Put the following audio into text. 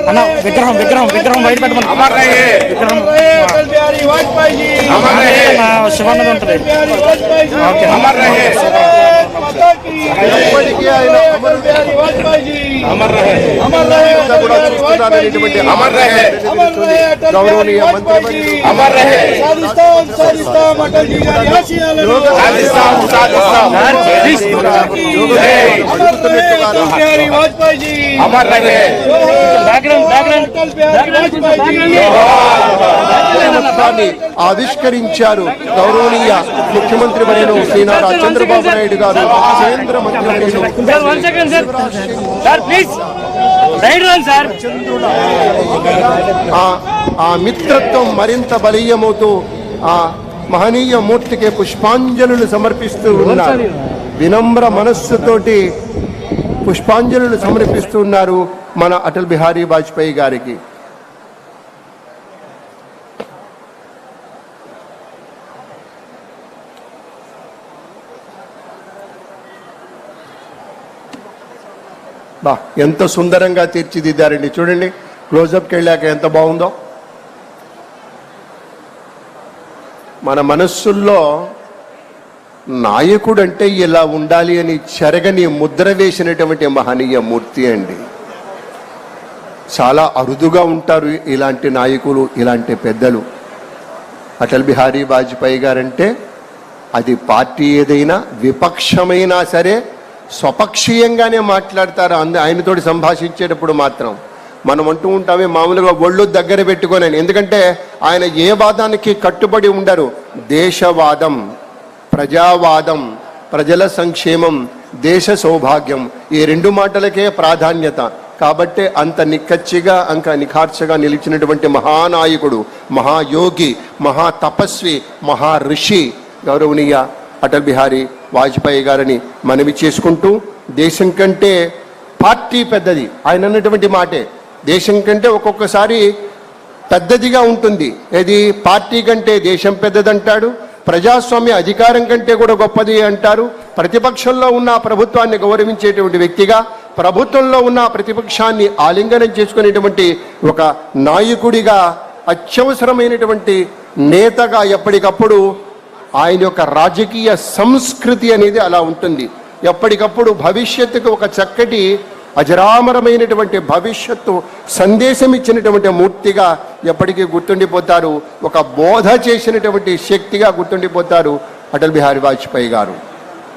అన్న విగ్రహం విగ్రహం విగ్రహం బయట పెట్టమని అమర్ రహే విగ్రహం అటల్ బిహారీ వాజ్పేయి जी అమర్ రహే శివానంద ఉంటుంది. ఓకే అమర్ రహే माता की ఎప్పటికీ ఆయన अटल बिहारी वाजपेयी जी అమర్ రహే अमर रहे अटल కూడా बिहारी वाजपेयी చూస్తున్నారనేటువంటి जी అమర్ రహే अमर रहे अटल बिहारी గౌరవనీయ वाजपेयी మంత్రి जी అమర్ రహే साजिस्तान साजिस्तान अटल जी गारी आशियाలను సాధిస్తాం సాధిస్తాం अमर रहे अटल बिहारी वाजपेयी जी అమర్ రహే अटल बिहारी वाजपेयी जी మొత్తాన్ని ఆవిష్కరించారు గౌరవనీయ ముఖ్యమంత్రి వర్యులు శ్రీ నారా చంద్రబాబు నాయుడు గారు కేంద్ర మంత్రి ఆ మిత్రత్వం మరింత బలీయమవుతూ ఆ మహనీయ మూర్తికి పుష్పాంజలులు సమర్పిస్తూ ఉన్నారు. వినమ్ర మనస్సుతోటి పుష్పాంజలులు సమర్పిస్తున్నారు మన అటల్ బిహారీ వాజ్పేయి గారికి. బా ఎంత సుందరంగా తీర్చిదిద్దారండి. చూడండి క్లోజప్కి వెళ్ళాక ఎంత బాగుందో. మన మనస్సుల్లో నాయకుడు అంటే ఇలా ఉండాలి అని చెరగని ముద్ర వేసినటువంటి మహనీయ మూర్తి అండి. చాలా అరుదుగా ఉంటారు ఇలాంటి నాయకులు, ఇలాంటి పెద్దలు. అటల్ బిహారీ వాజ్పేయి గారంటే అది పార్టీ ఏదైనా విపక్షమైనా సరే స్వపక్షీయంగానే మాట్లాడతారు. ఆయనతోటి సంభాషించేటప్పుడు మాత్రం మనం అంటూ ఉంటామే మామూలుగా ఒళ్ళు దగ్గర పెట్టుకోనని. ఎందుకంటే ఆయన ఏ వాదానికి కట్టుబడి ఉండరు. దేశవాదం, ప్రజావాదం, ప్రజల సంక్షేమం, దేశ సౌభాగ్యం, ఈ రెండు మాటలకే ప్రాధాన్యత. కాబట్టి అంత నిక్కచ్చిగా అంత నిఖార్చగా నిలిచినటువంటి మహానాయకుడు, మహాయోగి, మహా తపస్వి, మహా ఋషి గౌరవనీయ అటల్ బిహారీ వాజ్పేయి గారిని మనవి చేసుకుంటూ, దేశం కంటే పార్టీ పెద్దది. ఆయన అన్నటువంటి మాటే దేశం కంటే ఒక్కొక్కసారి పెద్దదిగా ఉంటుంది. ఏది పార్టీ కంటే దేశం పెద్దదంటాడు. ప్రజాస్వామ్య అధికారం కంటే కూడా గొప్పది అంటారు. ప్రతిపక్షంలో ఉన్న ప్రభుత్వాన్ని గౌరవించేటువంటి వ్యక్తిగా, ప్రభుత్వంలో ఉన్న ప్రతిపక్షాన్ని ఆలింగనం చేసుకునేటువంటి ఒక నాయకుడిగా, అత్యవసరమైనటువంటి నేతగా ఎప్పటికప్పుడు ఆయన యొక్క రాజకీయ సంస్కృతి అనేది అలా ఉంటుంది. ఎప్పటికప్పుడు భవిష్యత్తుకు ఒక చక్కటి అజరామరమైనటువంటి భవిష్యత్తు సందేశం ఇచ్చినటువంటి మూర్తిగా ఎప్పటికీ గుర్తుండిపోతారు. ఒక బోధ చేసినటువంటి శక్తిగా గుర్తుండిపోతారు అటల్ బిహారీ వాజ్పేయి గారు.